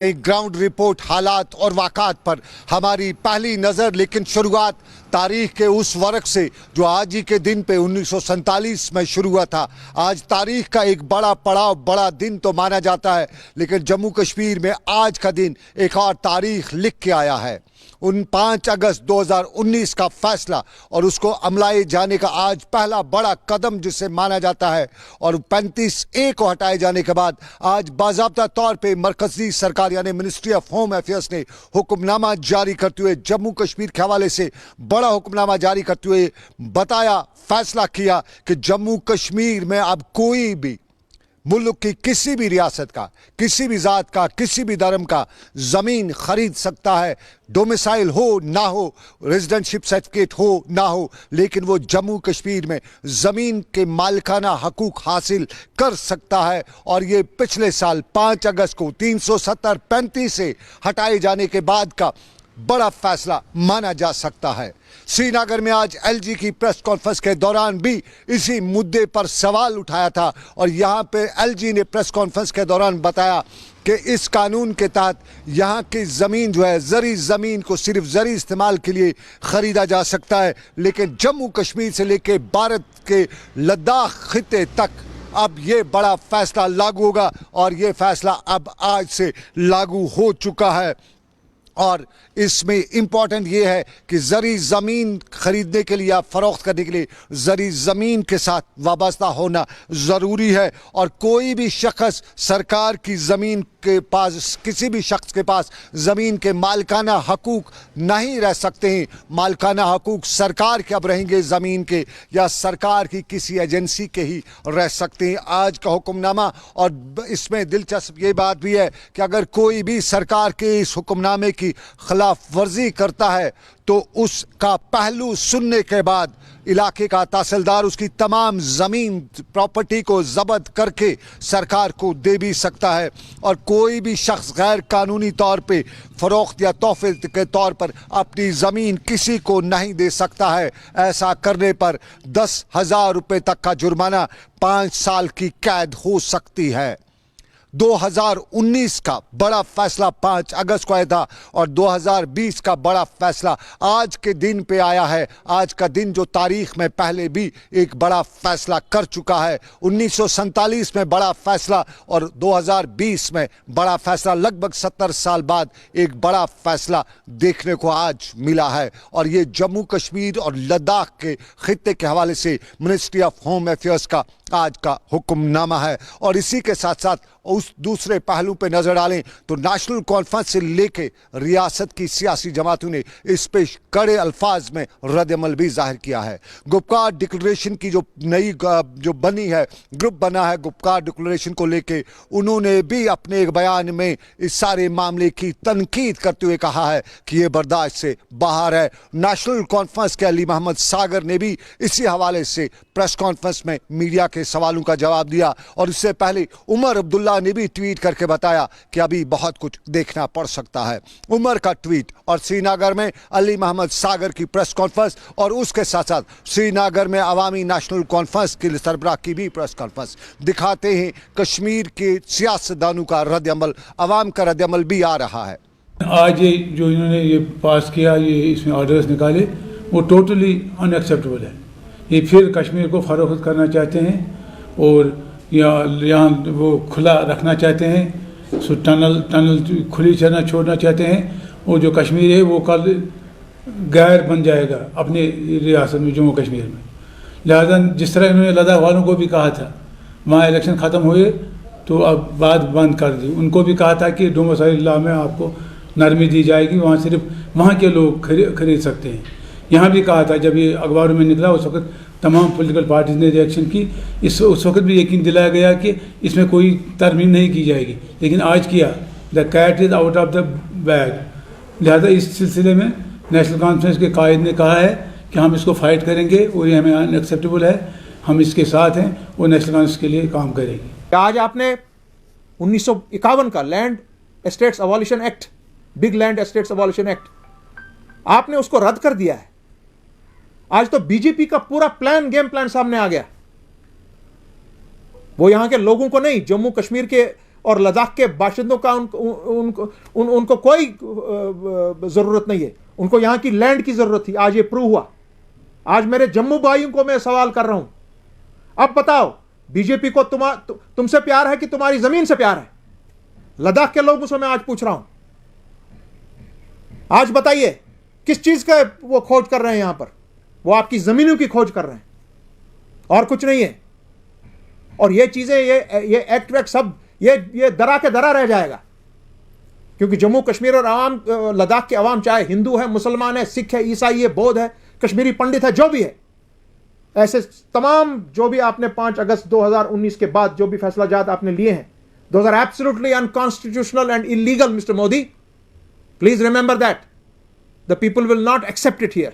एक ground report हालात और वाक़ात पर हमारी पहली नज़र। लेकिन शुरुआत तारीख के उस वर्ष से जो आज ही के दिन पे 1947 में शुरू हुआ था। आज तारीख का एक बड़ा पड़ाव, बड़ा दिन तो माना जाता है, लेकिन जम्मू कश्मीर में आज का दिन एक और तारीख लिख के आया है। 5 अगस्त 2019 का फैसला और उसको अमलाए जाने का आज पहला बड़ा कदम जिसे माना जाता है। और 35A को हटाए जाने के बाद आज बाज़ाब्ता तौर पे मरकज़ी सरकार यानी मिनिस्ट्री ऑफ होम अफेयर्स ने हुक्मनामा जारी करते हुए जम्मू कश्मीर के हवाले से बड़ा हुक्मनामा जारी करते हुए बताया, फैसला किया कि जम्मू कश्मीर में अब कोई भी मुल्क की किसी भी रियासत का, किसी भी ज़ात का, किसी भी धर्म का ज़मीन खरीद सकता है। डोमिसाइल हो ना हो, रेजिडेंटशिप सर्टिफिकेट हो ना हो, लेकिन वो जम्मू कश्मीर में ज़मीन के मालिकाना हकूक़ हासिल कर सकता है। और ये पिछले साल 5 अगस्त को 370-35 से हटाए जाने के बाद का बड़ा फैसला माना जा सकता है। श्रीनगर में आज एलजी की प्रेस कॉन्फ्रेंस के दौरान भी इसी मुद्दे पर सवाल उठाया था और यहाँ पे एलजी ने प्रेस कॉन्फ्रेंस के दौरान बताया कि इस कानून के तहत यहाँ की ज़मीन जो है, ज़री ज़मीन को सिर्फ ज़री इस्तेमाल के लिए ख़रीदा जा सकता है, लेकिन जम्मू कश्मीर से लेकर भारत के लद्दाख खिते तक अब ये बड़ा फैसला लागू होगा। और ये फैसला अब आज से लागू हो चुका है। और इसमें इम्पॉर्टेंट ये है कि ज़री ज़मीन ख़रीदने के लिए या फ़रोख्त करने के लिए ज़री ज़मीन के साथ वाबस्ता होना ज़रूरी है। और कोई भी शख्स सरकार की ज़मीन के पास, किसी भी शख्स के पास ज़मीन के मालिकाना हकूक़ नहीं रह सकते हैं। मालिकाना हकूक़ सरकार के अब रहेंगे ज़मीन के, या सरकार की किसी एजेंसी के ही रह सकते हैं। आज का हुक्मनामा, और इसमें दिलचस्प ये बात भी है कि अगर कोई भी सरकार के इस हुक्मनामे की खिलाफ वर्जी करता है तो उसका पहलू सुनने के बाद इलाके का तहसीलदार उसकी तमाम ज़मीन प्रॉपर्टी को ज़ब्त करके सरकार को दे भी सकता है। और कोई भी शख्स गैर कानूनी तौर पे फ़रोख्त या तोहफे के तौर पर अपनी ज़मीन किसी को नहीं दे सकता है। ऐसा करने पर 10,000 रुपये तक का जुर्माना, 5 साल की कैद हो सकती है। 2019 का बड़ा फैसला 5 अगस्त को आया था और 2020 का बड़ा फैसला आज के दिन पे आया है। आज का दिन जो तारीख में पहले भी एक बड़ा फैसला कर चुका है। 1947 में बड़ा फैसला और 2020 में बड़ा फैसला, लगभग 70 साल बाद एक बड़ा फैसला देखने को आज मिला है। और ये जम्मू कश्मीर और लद्दाख के खित्ते के हवाले से मिनिस्ट्री ऑफ होम अफेयर्स का आज का हुक्मनामा है। और इसी के साथ साथ उस दूसरे पहलू पे नजर डालें तो नेशनल कॉन्फ्रेंस से लेके रियासत की सियासी जमातों ने इस पे कड़े अल्फाज में रद्द-ए-अमल भी जाहिर किया है। गुपकार डिक्लेरेशन की जो नई जो बनी है, ग्रुप बना है गुपकार डिक्लेरेशन को लेके, उन्होंने भी अपने एक बयान में इस सारे मामले की तनकीद करते हुए कहा है कि ये बर्दाश्त से बाहर है। नेशनल कॉन्फ्रेंस के अली मोहम्मद सागर ने भी इसी हवाले से प्रेस कॉन्फ्रेंस में मीडिया के सवालों का जवाब दिया। और इससे पहले उमर अब्दुल्ला ने भी ट्वीट करके बताया कि अभी बहुत कुछ देखना पड़ सकता है। उमर का ट्वीट और श्रीनगर में अली मोहम्मद सागर की प्रेस कॉन्फ्रेंस, और उसके साथ साथ श्रीनगर में अवामी नेशनल कॉन्फ्रेंस के सरबराह की भी प्रेस कॉन्फ्रेंस दिखाते हैं कश्मीर के सियासतदानों का रद्द-ए-अमल, अवाम का रद्द-ए-अमल भी आ रहा है। आज ये जो इन्होंने ये पास किया, ये इसमें ऑर्डर्स निकाले, वो टोटली अनएक्सेप्टेबल है। ये फिर कश्मीर को फरोख्त करना चाहते हैं और यहाँ वो खुला रखना चाहते हैं। सो टनल खुली छोड़ना चाहते हैं। और जो कश्मीर है वो कल गैर बन जाएगा अपने रियासत में, जम्मू कश्मीर में। लिहाजा जिस तरह इन्होंने लद्दाख वालों को भी कहा था, वहाँ इलेक्शन ख़त्म हुए तो अब बात बंद कर दी। उनको भी कहा था कि डोमिसाइल लॉ में आपको नरमी दी जाएगी, वहाँ सिर्फ वहाँ के लोग खरीद सकते हैं। यहाँ भी कहा था, जब ये अखबारों में निकला उस वक्त तमाम पॉलिटिकल पार्टीज ने रिएक्शन की। उस वक्त भी यकीन दिलाया गया कि इसमें कोई तरमीम नहीं की जाएगी, लेकिन आज किया। The cat is out of the bag. लिहाजा इस सिलसिले में नेशनल कॉन्फ्रेंस के कायद ने कहा है कि हम इसको फाइट करेंगे और ये हमें अनएक्सेप्टेबल है, हम इसके साथ हैं और नेशनल कॉन्फ्रेंस के लिए काम करेंगे। आज आपने 1951 का land estates abolition act, big land estates abolition act, आपने उसको रद्द कर दिया है। आज तो बीजेपी का पूरा गेम प्लान सामने आ गया। वो यहां के लोगों को नहीं, जम्मू कश्मीर के और लद्दाख के बाशिंदों का उनको कोई ज़रूरत नहीं है। उनको यहाँ की लैंड की ज़रूरत थी। आज ये प्रूव हुआ। आज मेरे जम्मू भाइयों को मैं सवाल कर रहा हूं, अब बताओ बीजेपी को तुमसे प्यार है कि तुम्हारी ज़मीन से प्यार है? लद्दाख के लोगों से मैं आज पूछ रहा हूं, आज बताइए किस चीज़ का वो खोज कर रहे हैं यहां पर? वो आपकी ज़मीनों की खोज कर रहे हैं और कुछ नहीं है। और ये चीज़ें, ये एक्ट वैक्ट सब ये दरा के दरा रह जाएगा, क्योंकि जम्मू कश्मीर और आवाम, लद्दाख के अवाम, चाहे हिंदू है, मुसलमान है, सिख है, ईसाई है, बौद्ध है, कश्मीरी पंडित है, जो भी है, ऐसे तमाम जो भी आपने 5 अगस्त 2019 के बाद जो भी फैसला जात आपने लिए हैं, those are absolutely unconstitutional and illegal mister Modi. Please remember that the people will not accept it here.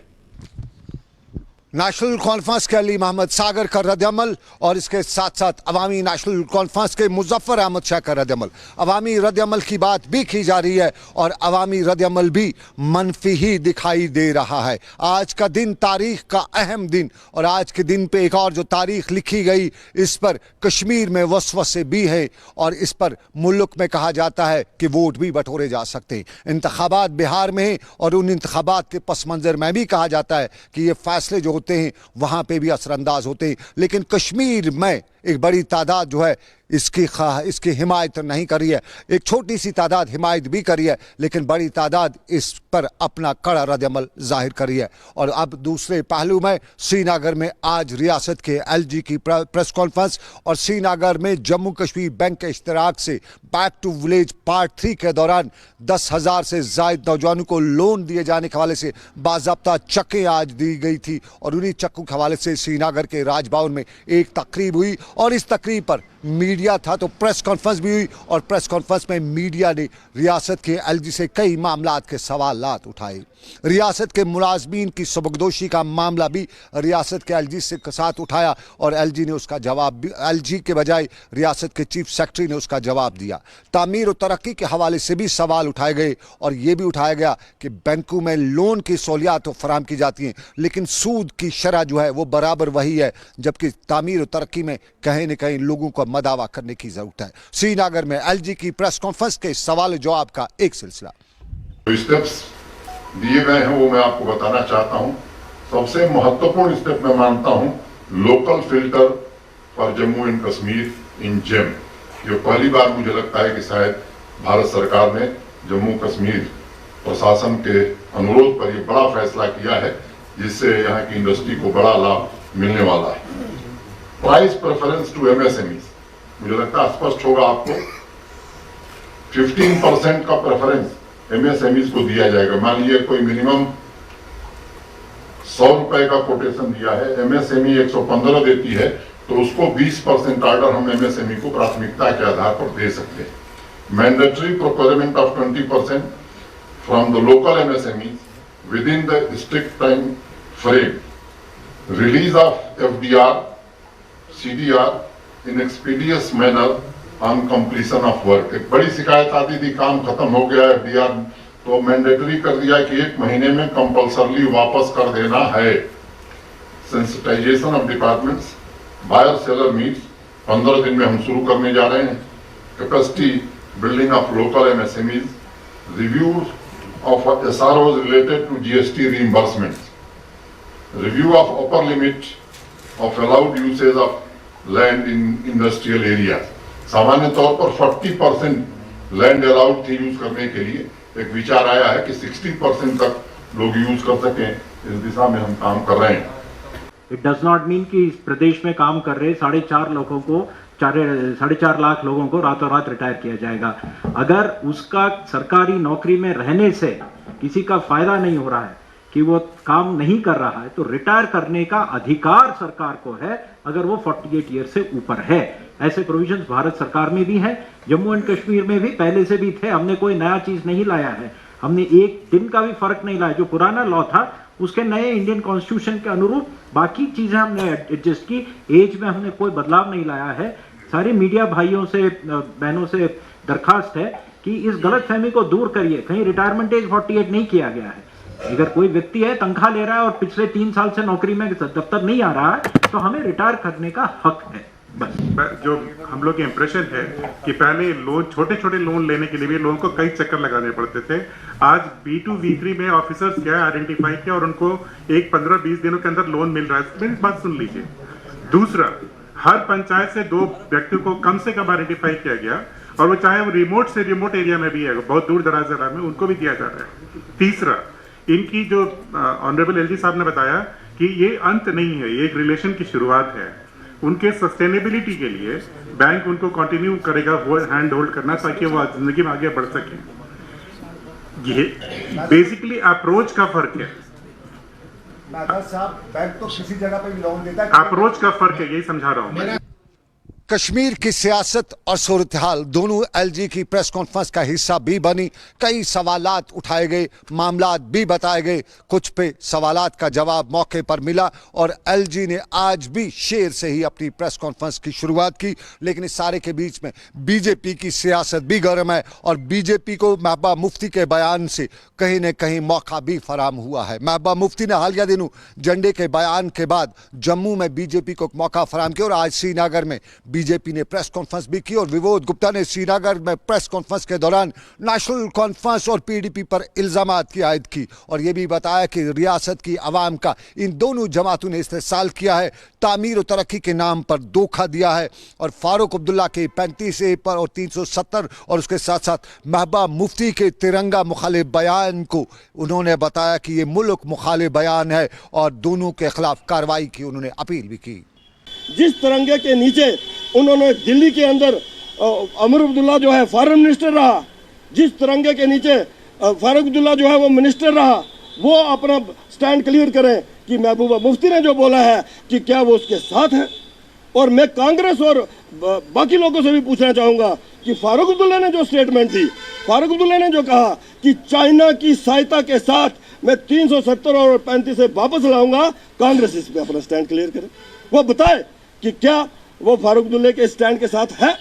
National conference के अली मोहम्मद सागर का रद्दअमल और इसके साथ साथ अवामी नेशनल कॉन्फ्रेंस के मुजफ्फर अहमद शाह का रद्दअमल। अवामी रद्दअमल की बात भी की जा रही है और अवामी रद्दअमल भी मनफी ही दिखाई दे रहा है। आज का दिन तारीख का अहम दिन, और आज के दिन पे एक और जो तारीख लिखी गई, इस पर कश्मीर में वसवसे भी है और इस पर मुल्क में कहा जाता है कि वोट भी बटोरे जा सकते हैं। इंतखाबात बिहार में है और उन इंतखाबात के पस मंज़र में भी कहा जाता है कि ये फैसले जो होते हैं वहां पे भी असरअंदाज होते हैं। लेकिन कश्मीर में एक बड़ी तादाद जो है इसकी हिमायत नहीं करी है। एक छोटी सी तादाद हिमायत भी करी है, लेकिन बड़ी तादाद इस पर अपना कड़ा रद्दअमल जाहिर करी है। और अब दूसरे पहलू में श्रीनगर में आज रियासत के एलजी की प्रेस कॉन्फ्रेंस और श्रीनगर में जम्मू कश्मीर बैंक के इश्तराक से बैक टू विलेज पार्ट 3 के दौरान 10,000 से ज़ायद नौजवानों को लोन दिए जाने के हवाले से बाज़ाब्ता चक्कें आज दी गई थी और उन्हीं चक्कों के हवाले से श्रीनगर के राजभवन में एक तकरीब हुई और इस तकरीब पर मीडिया था तो प्रेस कॉन्फ्रेंस भी हुई और प्रेस कॉन्फ्रेंस में मीडिया ने रियासत के एलजी से कई मामलात के सवालात उठाए। रियासत के मुलाजमीन की सबकदोशी का मामला भी रियासत के एलजी से साथ उठाया और एलजी ने उसका जवाब भी, एलजी के बजाय रियासत के चीफ सेक्रेटरी ने उसका जवाब दिया। तामीर और तरक्की के हवाले से भी सवाल उठाए गए और ये भी उठाया गया कि बैंकों में लोन की सहूलियात तो फराहम की जाती हैं, लेकिन सूद की शरह जो है वो बराबर वही है, जबकि तामीर और तरक्की में कहीं न कहीं लोगों को मदावा करने की जरूरत है। श्रीनगर में एलजी की प्रेस कॉन्फ्रेंस के सवाल जवाब का एक सिलसिला। स्टेप्स दिए गए हैं वो मैं आपको बताना चाहता हूं। सबसे महत्वपूर्ण स्टेप मैं मानता हूं local filter for Jammu and Kashmir in GeM. ये पहली बार मुझे लगता है कि शायद भारत सरकार ने जम्मू कश्मीर प्रशासन के अनुरोध पर यह बड़ा फैसला किया है, जिससे यहाँ की इंडस्ट्री को बड़ा लाभ मिलने वाला है। प्राइस प्रेफरेंस टू एमएसएमई, मुझे लगता है स्पष्ट होगा आपको, 15% का प्रेफरेंस एमएसएमई को दिया जाएगा। मान लीजिए कोई मिनिमम 100 रुपए का कोटेशन दिया है, एमएसएमई 115 देती है, तो उसको 20% ऑर्डर हम एमएसएमई को प्राथमिकता के आधार पर दे सकते हैं। Mandatory procurement of 20% from the local MSME with in the strict time frame, release of FDR CDR in expeditious manner on completion of work। एक बड़ी शिकायत आती थी काम खत्म हो गया FDR, तो मैंडेटरी कर दिया कि 1 महीने में कंपल्सरली वापस कर देना है। Sensitisation of departments, buyer seller meets 15 दिन में हम शुरू करने जा रहे हैं। Capacity building of local MSMEs, review of SROs related to GST reimbursements, review of upper limit of allowed usage of land in industrial area. सामान्य तौर पर 40% लैंड अलाउड थी यूज करने के लिए, एक विचार आया है कि 60% तक लोग यूज कर सकें। इस दिशा में हम काम कर रहे हैं। इट डज नॉट मीन कि इस प्रदेश में काम कर रहे 4.5 लाख लोगों को रातों रात रिटायर किया जाएगा। अगर उसका सरकारी नौकरी में रहने से किसी का फायदा नहीं हो रहा है कि वो काम नहीं कर रहा है, तो रिटायर करने का अधिकार सरकार को है अगर वो 48 ईयर से ऊपर है। ऐसे प्रोविजंस भारत सरकार में भी हैं, जम्मू एंड कश्मीर में भी पहले से भी थे। हमने कोई नया चीज नहीं लाया है, हमने एक दिन का भी फर्क नहीं लाया। जो पुराना लॉ था उसके नए इंडियन कॉन्स्टिट्यूशन के अनुरूप बाकी चीजें हमने एडजस्ट की, एज में हमने कोई बदलाव नहीं लाया है। सारे मीडिया भाइयों से बहनों से दरखास्त है कि इस गलतफहमी को दूर करिए, कहीं रिटायरमेंट एज 48 नहीं किया गया है। अगर कोई व्यक्ति है तनख्वाह ले रहा है और पिछले 3 साल से नौकरी में दफ्तर नहीं आ रहा है, तो हमें रिटायर करने का हक है। बस। जो हम लोग के इम्प्रेशन है कि पहले लोन, छोटे छोटे लोन लेने के लिए भी लोगों को कई चक्कर लगाने पड़ते थे। आज B2 B3 में ऑफिसर्स क्या आइडेंटिफाई किया और उनको 15-20 दिनों के अंदर लोन मिल रहा है। मेरी बात सुन लीजिए। दूसरा, हर पंचायत से 2 व्यक्तियों को कम से कम आइडेंटिफाई किया गया, और वो चाहे वो रिमोट से रिमोट एरिया में भी है, बहुत दूर दराज जिला में, उनको भी दिया जा रहा है। तीसरा, इनकी जो ऑनरेबल एलजी साहब ने बताया कि ये अंत नहीं है, ये एक रिलेशन की शुरुआत है। उनके सस्टेनेबिलिटी के लिए बैंक उनको कंटिन्यू करेगा वो हैंड होल्ड करना, ताकि वो जिंदगी में आगे बढ़ सके। ये बेसिकली अप्रोच का फर्क है। साहब, बैंक तो किसी जगह पे भी लोन देता है, अप्रोच का फर्क है, यही समझा रहा हूं। कश्मीर की सियासत और सूरत हाल दोनों एलजी की प्रेस कॉन्फ्रेंस का हिस्सा भी बनी। कई सवालात उठाए गए, मामलात भी बताए गए, कुछ पे सवालात का जवाब मौके पर मिला, और एलजी ने आज भी शेर से ही अपनी प्रेस कॉन्फ्रेंस की शुरुआत की। लेकिन इस सारे के बीच में बीजेपी की सियासत भी गर्म है, और बीजेपी को महबूबा मुफ्ती के बयान से कहीं न कहीं मौका भी फराम हुआ है। महबूबा मुफ्ती ने हालिया दिनों झंडे के बयान के बाद जम्मू में बीजेपी को मौका फराम किया, और आज श्रीनगर में बीजेपी ने प्रेस कॉन्फ्रेंस भी की। और विनोद गुप्ता ने श्रीनगर में प्रेस कॉन्फ्रेंस के दौरान नेशनल कॉन्फ्रेंस और पीडीपी पर इल्जामात की आयद की, और यह भी बताया कि रियासत की आवाम का इन दोनों जमातों ने इस्तेसाल किया है, तामीर और तरक्की के नाम पर धोखा दिया है। और फारूक अब्दुल्ला के 35A पर और 370 और उसके साथ साथ महबूबा मुफ्ती के तिरंगा मुखालिफ बयान को उन्होंने बताया कि ये मुल्क मुखालिफ बयान है, और दोनों के खिलाफ कार्रवाई की उन्होंने अपील भी की। जिस तिरंगे के नीचे उन्होंने दिल्ली के अंदर अमर अब्दुल्ला जो है फॉरेन मिनिस्टर रहा, जिस तिरंगे के नीचे फारूक अब्दुल्ला जो है वो मिनिस्टर रहा, वो अपना स्टैंड क्लियर करें कि महबूबा मुफ्ती ने जो बोला है कि क्या वो उसके साथ है। और मैं कांग्रेस और बाकी लोगों से भी पूछना चाहूँगा कि फारूक अब्दुल्ला ने जो स्टेटमेंट दी, फारूक अब्दुल्ला ने जो कहा कि चाइना की सहायता के साथ मैं 370 और 35 से वापस लाऊंगा, कांग्रेस इस पर अपना स्टैंड क्लियर करे, वो बताए कि क्या वो फारूक अब्दुल्ला के स्टैंड के साथ है।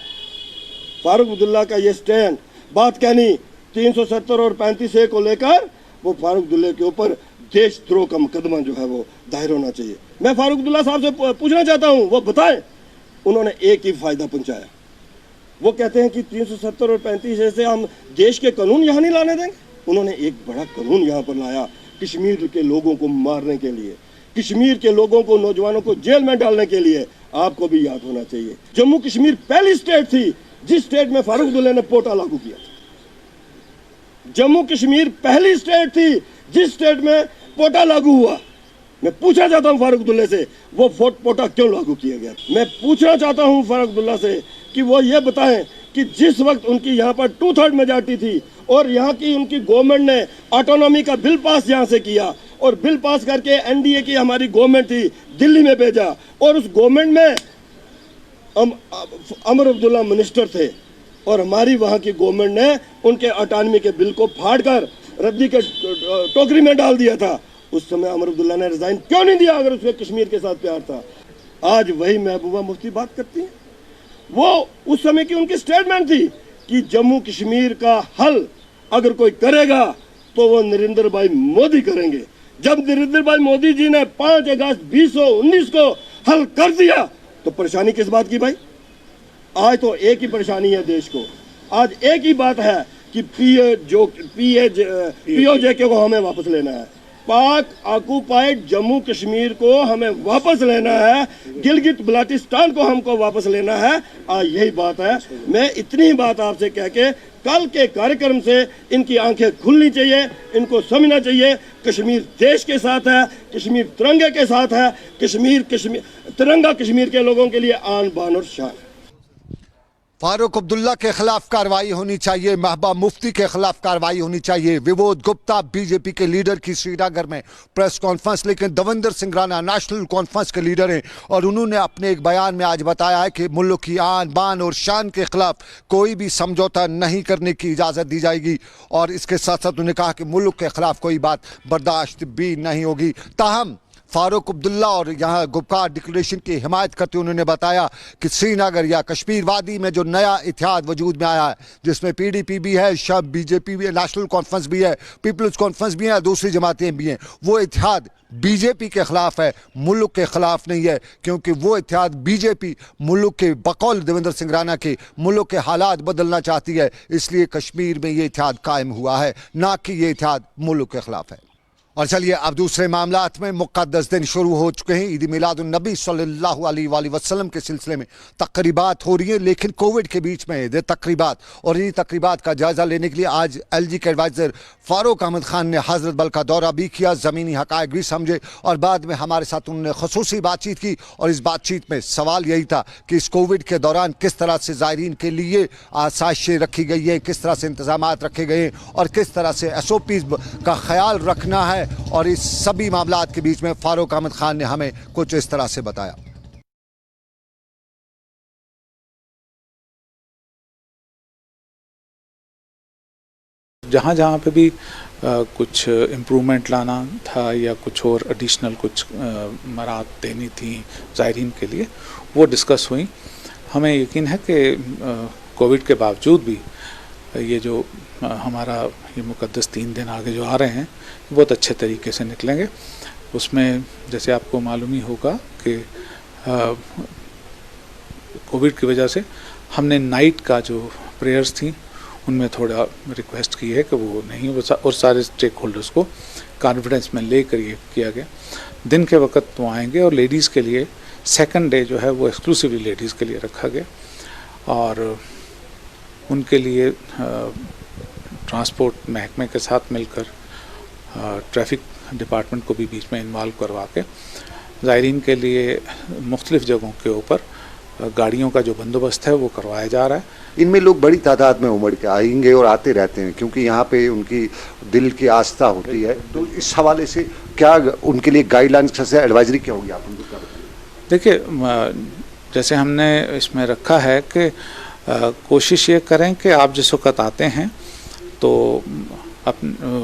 फारूक अब्दुल्ला का ये स्टैंड, बात कहनी 370 और 35A को लेकर, वो फारूक अब्दुल्ला के ऊपर देशद्रोह का मुकदमा जो है वो दायर होना चाहिए। मैं फारूक अब्दुल्ला साहब से पूछना चाहता हूँ, वो बताएं। उन्होंने एक ही फायदा पहुंचाया, वो कहते हैं कि 370 और 35A से हम देश के कानून यहाँ नहीं लाने देंगे। उन्होंने एक बड़ा कानून यहाँ पर लाया कश्मीर के लोगों को मारने के लिए, कश्मीर के लोगों को, नौजवानों को जेल में डालने के लिए। आपको भी याद होना चाहिए, जम्मू कश्मीर पहली स्टेट थी जिस स्टेट में फारूक अब्दुल्ला ने पोटा लागू किया था। जम्मू कश्मीर पहली स्टेट थी जिस स्टेट में पोटा लागू हुआ। मैं पूछना चाहता हूं फारूक अब्दुल्ला से, वो पोटा क्यों लागू किया गया। मैं पूछना चाहता हूं फारूक अब्दुल्ला से कि वो ये बताएं कि जिस वक्त उनकी यहाँ पर 2/3 मेजॉरिटी थी और यहाँ की उनकी गवर्नमेंट ने ऑटोनॉमी का बिल पास यहाँ से किया, और बिल पास करके एनडीए की हमारी गवर्नमेंट थी दिल्ली में भेजा, और उस गवर्नमेंट में अमर अब्दुल्ला मिनिस्टर थे, और हमारी वहाँ की गवर्नमेंट ने उनके ऑटोनॉमी के बिल को फाड़कर रद्दी के टोकरी में डाल दिया था। उस समय अमर अब्दुल्ला ने रिजाइन क्यों नहीं दिया अगर उसके कश्मीर के साथ प्यार था। आज वही महबूबा मुफ्ती बात करती है। वो उस समय की उनकी स्टेटमेंट थी कि जम्मू कश्मीर का हल अगर कोई करेगा तो वो नरेंद्र भाई मोदी करेंगे। जब नरेंद्र भाई मोदी जी ने 5 अगस्त 2019 को हल कर दिया तो परेशानी किस बात की भाई। आज तो एक ही परेशानी है देश को, आज एक ही बात है कि पीओजे को हमें वापस लेना है, पाक ऑक्युपाइड जम्मू कश्मीर को हमें वापस लेना है, गिलगित बल्तिस्तान को हमको वापस लेना है। यही बात है। मैं इतनी बात आपसे कह के कल के कार्यक्रम से इनकी आंखें खुलनी चाहिए, इनको समझना चाहिए कश्मीर देश के साथ है, कश्मीर तिरंगे के साथ है, कश्मीर तिरंगा कश्मीर के लोगों के लिए आन बान और शान। फारूक अब्दुल्ला के खिलाफ कार्रवाई होनी चाहिए, महबूबा मुफ्ती के खिलाफ कार्रवाई होनी चाहिए। विनोद गुप्ता बीजेपी के लीडर की श्रीनगर में प्रेस कॉन्फ्रेंस, लेकिन देवेंद्र सिंह राणा नेशनल कॉन्फ्रेंस के लीडर हैं और उन्होंने अपने एक बयान में आज बताया है कि मुल्क की आन बान और शान के खिलाफ कोई भी समझौता नहीं करने की इजाज़त दी जाएगी, और इसके साथ साथ उन्होंने कहा कि मुल्क के खिलाफ कोई बात बर्दाश्त भी नहीं होगी। ताहम फारूक अब्दुल्ला और यहाँ गुपकार डिक्लेरेशन की हिमायत करते हुए उन्होंने बताया कि श्रीनगर या कश्मीर वादी में जो नया इत्तेहाद वजूद में आया है, जिसमें PDP भी है, शब बीजेपी भी है, नेशनल कॉन्फ्रेंस भी है, पीपल्स कॉन्फ्रेंस भी है, दूसरी जमातें भी हैं, वो इत्तेहाद बीजेपी के खिलाफ है, मुल्क के खिलाफ नहीं है, क्योंकि वो इत्तेहाद बीजेपी मुल्क के बकौल देवेंद्र सिंह राणा के मुल्क के हालात बदलना चाहती है, इसलिए कश्मीर में ये इत्तेहाद कायम हुआ है, ना कि ये इत्तेहाद मुल्क के खिलाफ है। और चलिए अब दूसरे मामलात में मुक़द्दस दिन शुरू हो चुके हैं। ईद मिलादुन नबी सल्लल्लाहु अलैहि वसल्लम के सिलसिले में तकरीबात हो रही हैं, लेकिन कोविड के बीच में ये तकरीबात और इन्हीं तकरीबात का जायज़ा लेने के लिए आज LG के एडवाइज़र फ़ारूक अहमद ख़ान ने हज़रत बल का दौरा भी किया, ज़मीनी हक़ाइक़ भी समझे और बाद में हमारे साथ उन्होंने ख़ुसूसी बातचीत की। और इस बातचीत में सवाल यही था कि इस कोविड के दौरान किस तरह से ज़ायरीन के लिए आसाइशें रखी गई हैं, किस तरह से इंतज़ामात रखे गए हैं और किस तरह से SOPs का ख्याल रखना है। और इस सभी मामलात के बीच में फारूक अहमद खान ने हमें कुछ इस तरह से बताया। जहाँ जहाँ पे भी कुछ इम्प्रूवमेंट लाना था या कुछ और एडिशनल कुछ मराहत देनी थी ज़ायरीन के लिए, वो डिस्कस हुई। हमें यकीन है कि कोविड के बावजूद भी ये जो हमारा ये मुक़द्दस 3 दिन आगे जो आ रहे हैं बहुत अच्छे तरीके से निकलेंगे। उसमें जैसे आपको मालूम ही होगा कि कोविड की वजह से हमने नाइट का जो प्रेयर्स थी उनमें थोड़ा रिक्वेस्ट की है कि वो नहीं, और सारे स्टेक होल्डर्स को कॉन्फिडेंस में लेकर ये किया गया। दिन के वक्त वो आएंगे और लेडीज़ के लिए सेकंड डे जो है वो एक्सक्लूसिवली लेडीज़ के लिए रखा गया और उनके लिए ट्रांसपोर्ट महकमे के साथ मिलकर ट्रैफिक डिपार्टमेंट को भी बीच में इन्वॉल्व करवा के ज़ायरीन के लिए मुख्तलिफ़ जगहों के ऊपर गाड़ियों का जो बंदोबस्त है वो करवाया जा रहा है। इनमें लोग बड़ी तादाद में उमड़ के आएंगे और आते रहते हैं, क्योंकि यहाँ पे उनकी दिल की आस्था होती है। तो इस हवाले से क्या उनके लिए गाइडलाइंस से एडवाइजरी क्या होगी, आप उनको क्या बताएंगे? देखिए, जैसे हमने इसमें रखा है कि कोशिश ये करें कि आप जिस वक्त आते हैं तो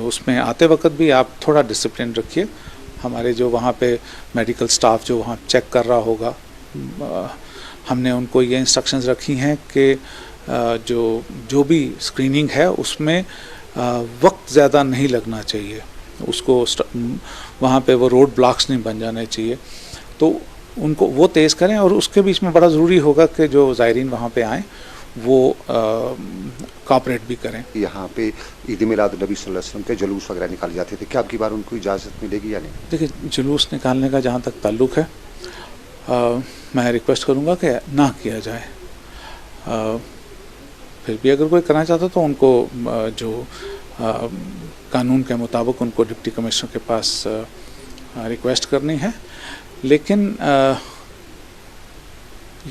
उसमें आते वक्त भी आप थोड़ा डिसिप्लिन रखिए। हमारे जो वहाँ पे मेडिकल स्टाफ जो वहाँ चेक कर रहा होगा, हमने उनको ये इंस्ट्रक्शंस रखी हैं कि जो भी स्क्रीनिंग है उसमें वक्त ज़्यादा नहीं लगना चाहिए, उसको वहाँ पे वो रोड ब्लॉक्स नहीं बन जाने चाहिए, तो उनको वो तेज़ करें। और उसके बीच में बड़ा ज़रूरी होगा कि जो ज़ायरीन वहाँ पे आएँ वो कॉपरेट भी करें। यहाँ पे ईद मिलाद नबी सल्लल्लाहु अलैहि वसल्लम के जुलूस वगैरह निकाले जाते थे, क्या आपकी बार उनको इजाज़त मिलेगी या नहीं? देखिए, जुलूस निकालने का जहाँ तक ताल्लुक़ है मैं रिक्वेस्ट करूँगा कि ना किया जाए। फिर भी अगर कोई करना चाहता तो उनको जो कानून के मुताबिक उनको डिप्टी कमिश्नर के पास रिक्वेस्ट करनी है, लेकिन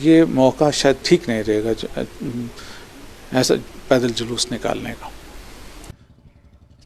ये मौका शायद ठीक नहीं रहेगा ऐसा पैदल जुलूस निकालने का।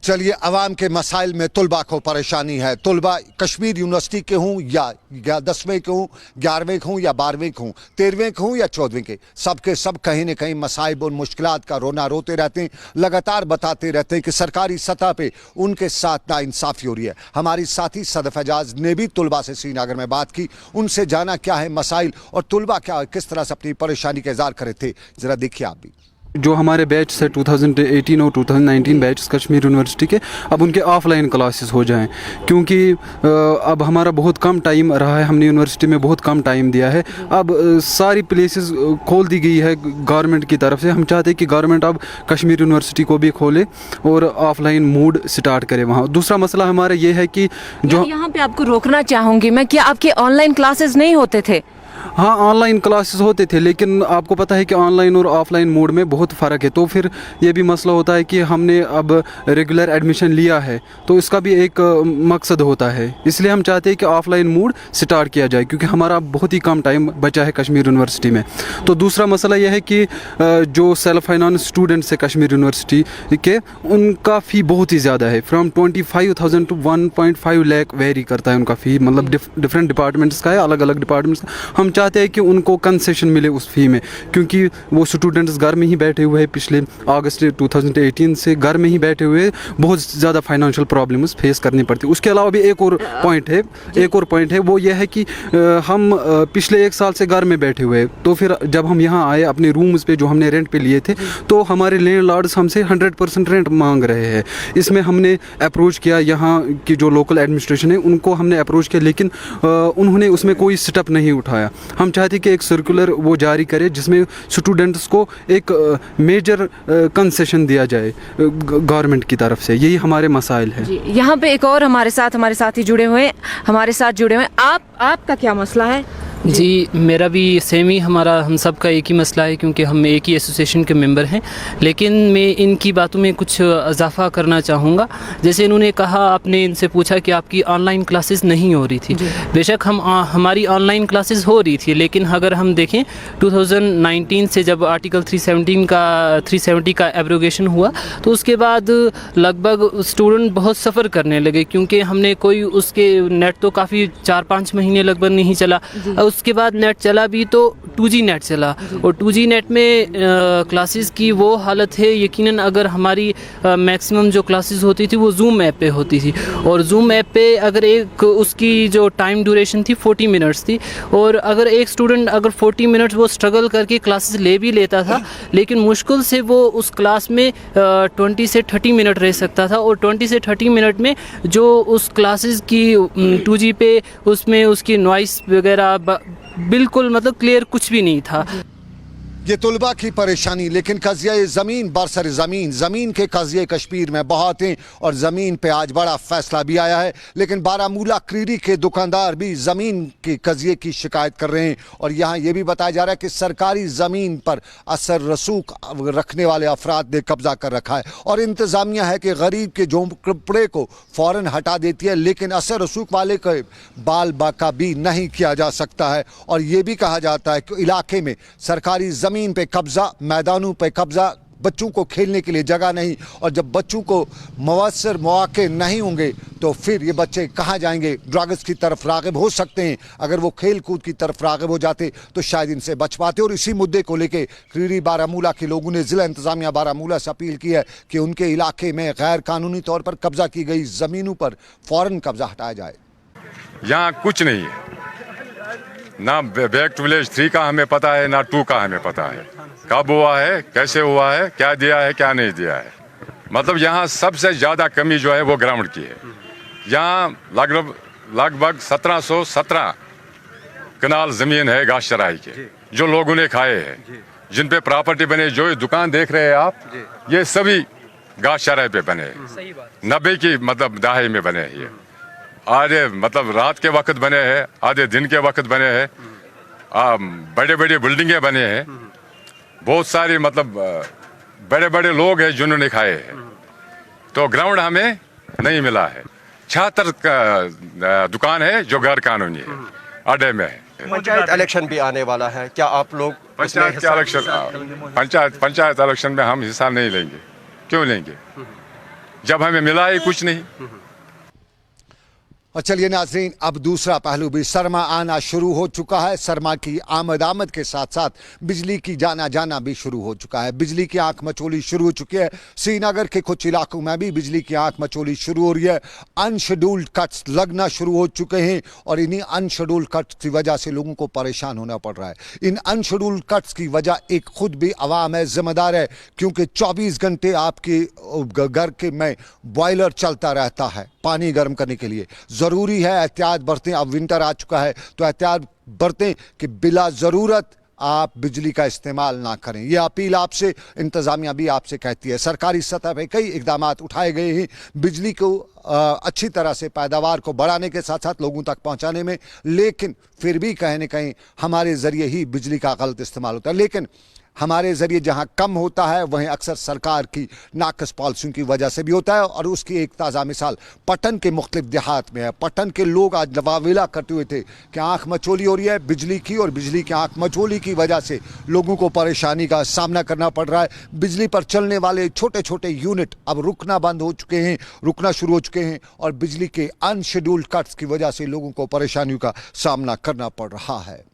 चलिए, अवाम के मसाइल में तुलबा को परेशानी है। तुलबा कश्मीर यूनिवर्सिटी के हों या 10वें के हों, 11वें के हों या 12वें के हों, 13वें के हों या 14वें के, सबके सब कहीं न कहीं मसाइब और मुश्किलात का रोना रोते रहते हैं, लगातार बताते रहते हैं कि सरकारी सतह पे उनके साथ नाइंसाफ़ी हो रही है। हमारी साथी सदफ एजाज ने भी तुलबा से श्रीनगर में बात की, उनसे जाना क्या है मसाइल और तुलबा क्या किस तरह से अपनी परेशानी का इज़हार करे थे। ज़रा देखिए आप भी। जो हमारे बैच से 2018 और 2019 बैच कश्मीर यूनिवर्सिटी के, अब उनके ऑफलाइन क्लासेस हो जाएं, क्योंकि अब हमारा बहुत कम टाइम रहा है, हमने यूनिवर्सिटी में बहुत कम टाइम दिया है। अब सारी प्लेसेस खोल दी गई है गवर्नमेंट की तरफ से। हम चाहते हैं कि गवर्नमेंट अब कश्मीर यूनिवर्सिटी को भी खोले और ऑफलाइन मूड स्टार्ट करे वहाँ। दूसरा मसला हमारा ये है कि जो यहाँ पे आपको रोकना चाहूँगी मैं, क्या आपके ऑनलाइन क्लासेस नहीं होते थे? हाँ, ऑनलाइन क्लासेस होते थे, लेकिन आपको पता है कि ऑनलाइन और ऑफलाइन मोड में बहुत फ़र्क है। तो फिर ये भी मसला होता है कि हमने अब रेगुलर एडमिशन लिया है तो इसका भी एक मकसद होता है, इसलिए हम चाहते हैं कि ऑफलाइन मोड स्टार्ट किया जाए, क्योंकि हमारा बहुत ही कम टाइम बचा है कश्मीर यूनिवर्सिटी में। तो दूसरा मसला यह है कि जो सेल्फ फाइनेंस स्टूडेंट्स है कश्मीर यूनिवर्सिटी के, उनका फ़ी बहुत ही ज़्यादा है। फ्राम 25,000 टू 1.5 लाख वेरी करता है उनका फ़ी, मतलब डिफरेंट डिपार्टमेंट्स का है, अलग अलग डिपार्टमेंट्स का। हम चाहते हैं कि उनको कंसेशन मिले उस फ़ी में, क्योंकि वो स्टूडेंट्स घर में ही बैठे हुए हैं, पिछले अगस्त 2018 से घर में ही बैठे हुए, बहुत ज़्यादा फाइनेंशियल प्रॉब्लम्स फेस करनी पड़ती है। उसके अलावा भी एक और पॉइंट है, वो ये है कि हम पिछले 1 साल से घर में बैठे हुए, तो फिर जब हम यहाँ आए अपने रूम्स पे जो हमने रेंट पे लिए थे, तो हमारे लैंडलॉर्ड्स हमसे 100% रेंट मांग रहे हैं। इसमें हमने अप्रोच किया, यहाँ की जो लोकल एडमिनिस्ट्रेशन है उनको हमने अप्रोच किया, लेकिन उन्होंने उसमें कोई स्टेप नहीं उठाया। हम चाहते कि एक सर्कुलर वो जारी करे जिसमें स्टूडेंट्स को एक मेजर कंसेशन दिया जाए गवर्नमेंट की तरफ से। यही हमारे मसाइल है। यहाँ पे एक और हमारे साथी जुड़े हुए हैं, आपका क्या मसला है? जी, मेरा भी सेम ही, हम सब का एक ही मसला है, क्योंकि हम एक ही एसोसिएशन के मेंबर हैं। लेकिन मैं इनकी बातों में कुछ इजाफा करना चाहूँगा। जैसे इन्होंने कहा, आपने इनसे पूछा कि आपकी ऑनलाइन क्लासेस नहीं हो रही थी। बेशक हमारी ऑनलाइन क्लासेस हो रही थी, लेकिन अगर हम देखें 2019 से जब आर्टिकल 370 का एब्रोगेशन हुआ, तो उसके बाद लगभग स्टूडेंट बहुत सफ़र करने लगे, क्योंकि हमने कोई उसके नेट तो काफ़ी 4-5 महीने लगभग नहीं चला। उसके बाद नेट चला भी तो 2G नेट चला, और 2G नेट में क्लासेस की वो हालत है, यकीनन अगर हमारी मैक्सिमम जो क्लासेस होती थी वो जूम ऐप पे होती थी, और जूम ऐप पे अगर एक उसकी जो टाइम ड्यूरेशन थी 40 मिनट्स थी, और अगर एक स्टूडेंट अगर 40 मिनट्स वो स्ट्रगल करके क्लासेस ले भी लेता था, लेकिन मुश्किल से वो उस क्लास में 20 से 30 मिनट रह सकता था, और 20 से 30 मिनट में जो उस क्लासेस की 2G पे उसमें उसकी नॉइस वगैरह बिल्कुल मतलब क्लियर कुछ भी नहीं था। ये तुलबा की परेशानी, लेकिन कज़िया ज़मीन बरसर ज़मीन के कज़िए कश्मीर में बहुत हैं, और ज़मीन पे आज बड़ा फैसला भी आया है। लेकिन बारामूला क्रीरी के दुकानदार भी ज़मीन के कज़िए की शिकायत कर रहे हैं, और यहाँ ये भी बताया जा रहा है कि सरकारी ज़मीन पर असर रसूख रखने वाले अफराद ने कब्जा कर रखा है, और इंतज़ामिया है कि गरीब के झोंपड़े को फ़ौरन हटा देती है, लेकिन असर रसूख वाले को बाल बाका भी नहीं किया जा सकता है। और ये भी कहा जाता है कि इलाके में सरकारी ज़मीन पे कब्जा, मैदानों पे कब्जा, बच्चों को खेलने के लिए जगह नहीं, और जब बच्चों को मुयस्सर मौके नहीं होंगे तो फिर ये बच्चे कहाँ जाएंगे? ड्रग्स की तरफ राग़िब हो सकते हैं। अगर वो खेल कूद की तरफ राग़िब हो जाते तो शायद इनसे बच पाते। और इसी मुद्दे को लेके क्रीरी बारामूला के लोगों ने ज़िला इंतज़ामिया बारामूला से अपील की है कि उनके इलाके में गैर कानूनी तौर पर कब्जा की गई ज़मीनों पर फ़ौरन कब्जा हटाया जाए। यहाँ कुछ नहीं है, ना बैक टू विलेज 3 का हमें पता है, ना 2 का हमें पता है, कब हुआ है, कैसे हुआ है, क्या दिया है, क्या नहीं दिया है। मतलब यहाँ सबसे ज़्यादा कमी जो है वो ग्राउंड की है। यहाँ लगभग 1717 कनाल ज़मीन है घास चराई के, जो लोगों ने खाए हैं, जिन पे प्रॉपर्टी बने। जो दुकान देख रहे हैं आप, ये सभी घास चराई पे बने हैं, 90 की मतलब दहाई में बने हैं। आधे मतलब रात के वक्त बने हैं, आधे दिन के वक्त बने हैं, बड़े बड़े बिल्डिंगें बने हैं, बहुत सारी मतलब बड़े बड़े लोग हैं जिन्होंने खाए हैं। तो ग्राउंड हमें नहीं मिला है। 76 दुकान है जो गैर कानूनी है, अड्डे में है। पंचायत इलेक्शन भी आने वाला है, क्या आप लोग पंचायत इलेक्शन में हम हिस्सा नहीं लेंगे? क्यों लेंगे जब हमें मिला ही कुछ नहीं? और चलिए नाज़रीन, अब दूसरा पहलू भी, सरमा आना शुरू हो चुका है। सरमा की आमद के साथ साथ बिजली की जाना भी शुरू हो चुका है। बिजली की आंख मचोली शुरू हो चुकी है। श्रीनगर के कुछ इलाकों में भी बिजली की आंख मचोली शुरू हो रही है। अनशेड्यूल्ड कट्स लगना शुरू हो चुके हैं, और इन्हीं अनशेड्यूल्ड कट्स की वजह से लोगों को परेशान होना पड़ रहा है। इन अनशेड्यूल्ड कट्स की वजह एक खुद भी आवाम है जिम्मेदार है, क्योंकि 24 घंटे आपके घर के में बॉयलर चलता रहता है पानी गर्म करने के लिए। ज़रूरी है एहतियात बरतें। अब विंटर आ चुका है तो एहतियात बरतें कि बिला ज़रूरत आप बिजली का इस्तेमाल ना करें। यह अपील आपसे इंतज़ामिया भी आपसे कहती है। सरकारी सतह पर कई इकदाम उठाए गए हैं बिजली को अच्छी तरह से पैदावार को बढ़ाने के साथ साथ लोगों तक पहुंचाने में, लेकिन फिर भी कहीं न कहीं हमारे ज़रिए ही बिजली का गलत इस्तेमाल होता है। लेकिन हमारे ज़रिए जहां कम होता है वहीं अक्सर सरकार की नाकस पॉलिसियों की वजह से भी होता है। और उसकी एक ताज़ा मिसाल पटन के मुख्तलिफ देहात में है। पटन के लोग आज वावेला करते हुए थे कि आँख मचोली हो रही है बिजली की, और बिजली की आँख मचोली की वजह से लोगों को परेशानी का सामना करना पड़ रहा है। बिजली पर चलने वाले छोटे छोटे यूनिट अब रुकना शुरू हो चुके हैं, और बिजली के अनशेड्यूल्ड कट्स की वजह से लोगों को परेशानियों का सामना करना पड़ रहा है।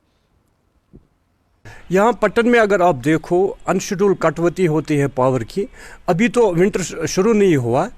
यहाँ पट्टन में अगर आप देखो अनशेड्यूल कटौती होती है पावर की। अभी तो विंटर शुरू नहीं हुआ,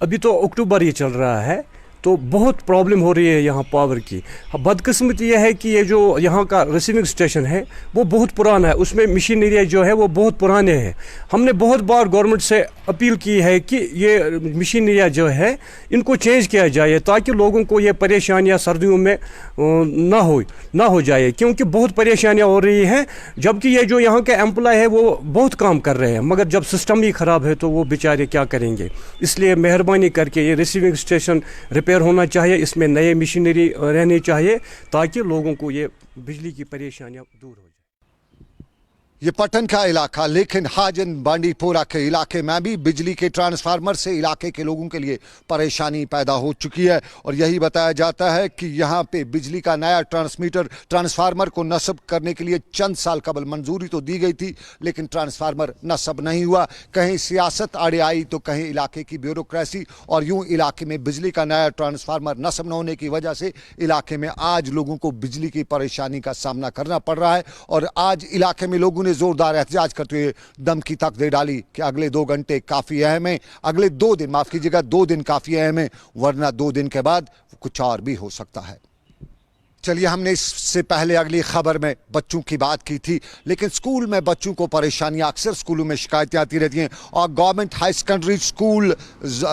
अभी तो अक्टूबर ही चल रहा है, तो बहुत प्रॉब्लम हो रही है यहाँ पावर की। बदकिस्मती यह है कि ये जो यहाँ का रिसीविंग स्टेशन है वो बहुत पुराना है, उसमें मशीनरी जो है वो बहुत पुराने हैं। हमने बहुत बार गवर्नमेंट से अपील की है कि ये मशीनरी जो है इनको चेंज किया जाए ताकि लोगों को ये परेशानियाँ सर्दियों में ना हो जाए, क्योंकि बहुत परेशानियाँ हो रही हैं। जबकि ये जो यहाँ के एम्प्लॉय है वो बहुत काम कर रहे हैं, मगर जब सिस्टम ही ख़राब है तो वो बेचारे क्या करेंगे। इसलिए मेहरबानी करके ये रिसीविंग स्टेशन रिपेयर होना चाहिए, इसमें नए मशीनरी रहनी चाहिए ताकि लोगों को ये बिजली की परेशानियां दूर हो जाए। ये पटन का इलाका, लेकिन हाजन बांडीपोरा के इलाके में भी बिजली के ट्रांसफार्मर से इलाके के लोगों के लिए परेशानी पैदा हो चुकी है। और यही बताया जाता है कि यहाँ पे बिजली का नया ट्रांसफार्मर को नस्ब करने के लिए चंद साल कबल मंजूरी तो दी गई थी, लेकिन ट्रांसफार्मर नस्ब नहीं हुआ। कहीं सियासत आड़े आई तो कहीं इलाके की ब्यूरोक्रेसी, और यूं इलाके में बिजली का नया ट्रांसफार्मर नस्ब न होने की वजह से इलाके में आज लोगों को बिजली की परेशानी का सामना करना पड़ रहा है। और आज इलाके में लोगों ने जोरदार एहतजाज करते हुए दम की तक दे डाली कि अगले 2 घंटे काफ़ी अहम है, अगले 2 दिन, माफ़ कीजिएगा 2 दिन काफ़ी अहम है, वरना 2 दिन के बाद कुछ और भी हो सकता है। चलिए, हमने इससे पहले अगली खबर में बच्चों की बात की थी, लेकिन स्कूल में बच्चों को परेशानियां, अक्सर स्कूलों में शिकायतें आती रहती हैं। और गवर्नमेंट हाई सेकेंडरी स्कूल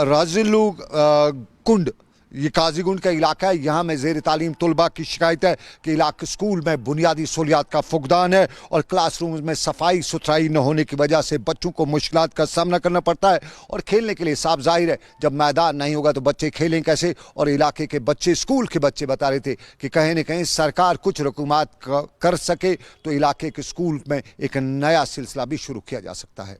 राजिलू कुंड, ये काजीगुंड का इलाका है, यहाँ में ज़ेर तालीम तलबा की शिकायत है कि इलाके स्कूल में बुनियादी सहूलियात का फुकदान है और क्लासरूम में सफाई सुथराई न होने की वजह से बच्चों को मुश्किलात का सामना करना पड़ता है। और खेलने के लिए साफ जाहिर है, जब मैदान नहीं होगा तो बच्चे खेलें कैसे। और इलाके के बच्चे, स्कूल के बच्चे बता रहे थे कि कहीं न कहीं सरकार कुछ रकूमात कर सके तो इलाके के स्कूल में एक नया सिलसिला भी शुरू किया जा सकता है।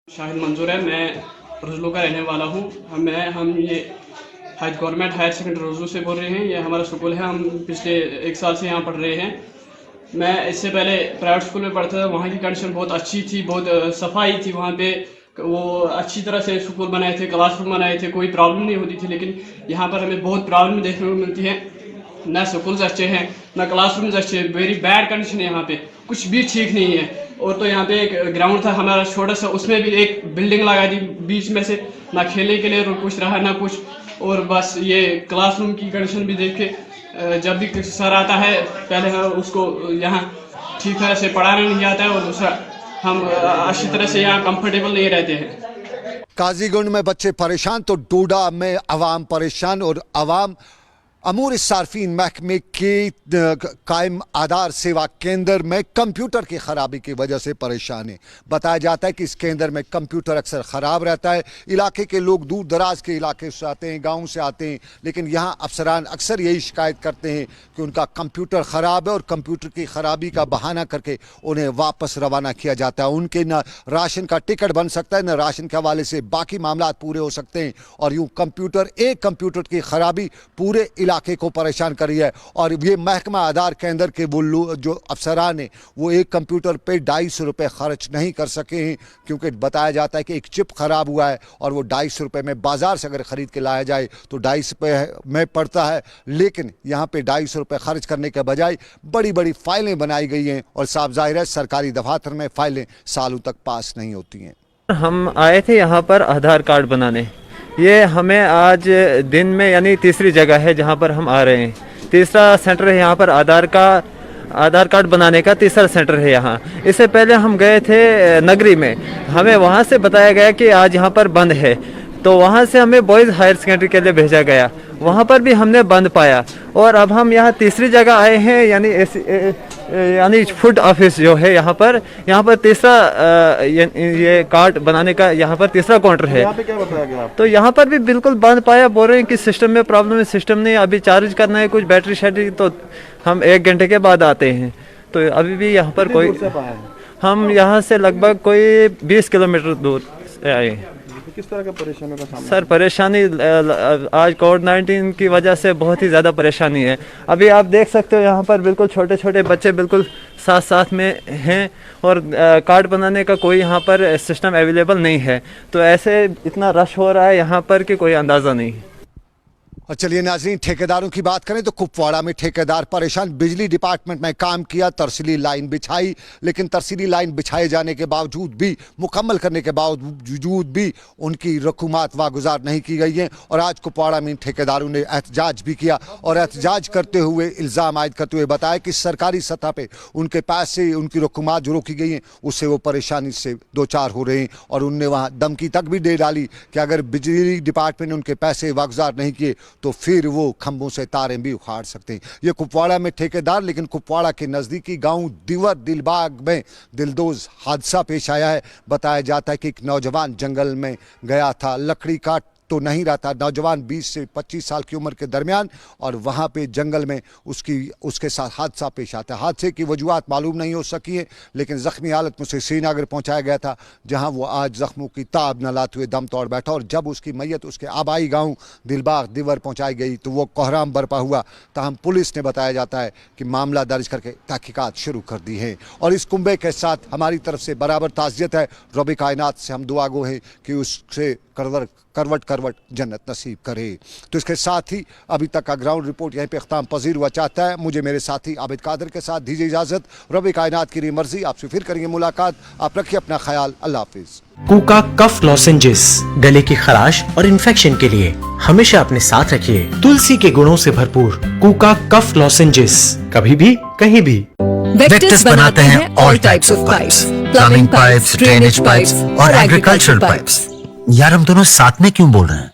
शाहिद मंजूर है, मैं रजलू का रहने वाला हूँ। हम ये गवर्नमेंट हायर सेकेंडरी रजलू से बोल रहे हैं। ये हमारा स्कूल है, हम पिछले 1 साल से यहाँ पढ़ रहे हैं। मैं इससे पहले प्राइवेट स्कूल में पढ़ता था, वहाँ की कंडीशन बहुत अच्छी थी, बहुत सफाई थी वहाँ पे, वो अच्छी तरह से स्कूल बनाए थे, क्लासरूम बनाए थे, कोई प्रॉब्लम नहीं होती थी। लेकिन यहाँ पर हमें बहुत प्रॉब्लम देखने को मिलती है, ना स्कूल्स अच्छे हैं, ना क्लासरूम्स अच्छे हैं, वेरी बैड कंडीशन है यहाँ पे, कुछ भी ठीक नहीं है। और तो यहाँ पे एक ग्राउंड था हमारा छोटा सा, उसमें भी एक बिल्डिंग लगा दी बीच में से, ना खेलने के लिए कुछ रहा ना कुछ। और बस ये क्लासरूम की कंडीशन भी देख के जब भी सर आता है पहले उसको यहाँ ठीक तरह से पढ़ाना नहीं आता है, और दूसरा हम अच्छी तरह से यहाँ कंफर्टेबल नहीं रहते हैं। काजीगुंड में बच्चे परेशान तो डोडा में अवाम परेशान। और अवाम अमूर सार्फिन महकमे के कायम आधार सेवा केंद्र में कंप्यूटर की खराबी की वजह से परेशान है। बताया जाता है कि इस केंद्र में कंप्यूटर अक्सर ख़राब रहता है। इलाके के लोग दूर दराज के इलाके से आते हैं, गाँव से आते हैं, लेकिन यहाँ अफसरान अक्सर यही शिकायत करते हैं कि उनका कंप्यूटर ख़राब है और कंप्यूटर की ख़राबी का बहाना करके उन्हें वापस रवाना किया जाता है। उनके न राशन का टिकट बन सकता है, न राशन के हवाले से बाकी मामला पूरे हो सकते हैं। और यूँ एक कंप्यूटर की खराबी पूरे इलाके को परेशान करी है। और ये महकमा आधार केंद्र के वो जो अफसरान हैं वो एक कंप्यूटर पे 250 रुपये खर्च नहीं कर सके हैं, क्योंकि बताया जाता है कि एक चिप खराब हुआ है और वो 250 रुपये में बाजार से अगर ख़रीद के लाया जाए तो 250 रुपये में पड़ता है। लेकिन यहाँ पे 250 रुपये खर्च करने के बजाय बड़ी बड़ी फाइलें बनाई गई हैं और साफ जाहिर है सरकारी दफातर में फाइलें सालों तक पास नहीं होती हैं। हम आए थे यहाँ पर आधार कार्ड बनाने, ये हमें आज दिन में यानी तीसरी जगह है जहाँ पर हम आ रहे हैं। तीसरा सेंटर है यहाँ पर आधार कार्ड बनाने का, तीसरा सेंटर है यहाँ। इससे पहले हम गए थे नगरी में, हमें वहाँ से बताया गया कि आज यहाँ पर बंद है, तो वहाँ से हमें बॉयज़ हायर सेकेंडरी के लिए भेजा गया, वहाँ पर भी हमने बंद पाया। और अब हम यहाँ तीसरी जगह आए हैं, यानी फूड ऑफिस जो है यहाँ पर तीसरा ये कार्ड बनाने का यहाँ पर तीसरा काउंटर है। यहाँ पे क्या बताया गया? तो यहाँ पर भी बिल्कुल बंद पाया, बोल रहे हैं कि सिस्टम में प्रॉब्लम है, सिस्टम नहीं, अभी चार्ज करना है कुछ बैटरी शैटरी, तो हम 1 घंटे के बाद आते हैं। तो अभी भी यहाँ पर कोई, हम यहाँ से लगभग कोई 20 किलोमीटर दूर से आए हैं। किस तरह का परेशानी का सामना? सर परेशानी आज कोविड-19 की वजह से बहुत ही ज़्यादा परेशानी है। अभी आप देख सकते हो यहाँ पर बिल्कुल छोटे छोटे बच्चे बिल्कुल साथ साथ में हैं और कार्ड बनाने का कोई यहाँ पर सिस्टम अवेलेबल नहीं है, तो ऐसे इतना रश हो रहा है यहाँ पर कि कोई अंदाज़ा नहीं है। और चलिए नाजरीन, ठेकेदारों की बात करें तो कुपवाड़ा में ठेकेदार परेशान। बिजली डिपार्टमेंट में काम किया, तरसीली लाइन बिछाई, लेकिन तरसीली लाइन बिछाए जाने के बावजूद भी, मुकम्मल करने के बावजूद भी उनकी रकूमात वागुजार नहीं की गई हैं। और आज कुपवाड़ा में ठेकेदारों ने एहतजाज भी किया और एहतजाज करते हुए इल्ज़ाम आयद करते हुए बताया कि सरकारी सतह पर उनके पैसे, उनकी रकूमात जो रोकी गई हैं उससे वो परेशानी से दो चार हो रहे हैं। और उनने वहाँ धमकी तक भी दे डाली कि अगर बिजली डिपार्टमेंट ने उनके पैसे वागुजार नहीं किए तो फिर वो खंभों से तारें भी उखाड़ सकते हैं। ये कुपवाड़ा में ठेकेदार, लेकिन कुपवाड़ा के नज़दीकी गांव दिवर दिलबाग में दिलदोज हादसा पेश आया है। बताया जाता है कि एक नौजवान जंगल में गया था, लकड़ी काट तो नहीं रहा था। नौजवान 20 से 25 साल की उम्र के दरमियान, और वहाँ पे जंगल में उसके साथ हादसा पेश आता है। हादसे की वजूहात मालूम नहीं हो सकी है, लेकिन ज़ख्मी हालत में उसे श्रीनगर पहुँचाया गया था, जहाँ वो आज ज़ख्मों की ताब न लाते हुए दम तोड़ बैठा। और जब उसकी मैयत उसके आबाई गाँव दिलबाग दिवर पहुँचाई गई तो वो कोहराम बरपा हुआ। ताहम पुलिस ने बताया जाता है कि मामला दर्ज करके तहकीकात शुरू कर दी है। और इस कुंबे के साथ हमारी तरफ से बराबर ताज़ियत है। रब कायनात से हम दुआ गो हैं कि उससे करवट जन्नत नसीब करे। तो इसके साथ ही अभी तक का ग्राउंड रिपोर्ट यहीं पे ख़त्म पजीर हुआ चाहता है। मुझे मेरे साथी आबिद कादर के साथ दीजिए इजाज़त। रब कायनात की मर्जी, आपसे फिर करेंगे मुलाकात। आप रखिए अपना ख्याल। अल्लाह हाफिज़। कूका कफ लॉजेंजेस गले की खराश और इन्फेक्शन के लिए हमेशा अपने साथ रखिए। तुलसी के गुणों से भरपूर कूका कफ लॉजेंजेस, कभी भी कहीं भी। वेक्टर्स बनाते हैं all types of pipes, plumbing pipes, drainage pipes और एग्रीकल्चरल पाइप्स। यार हम दोनों साथ में क्यों बोल रहे हैं?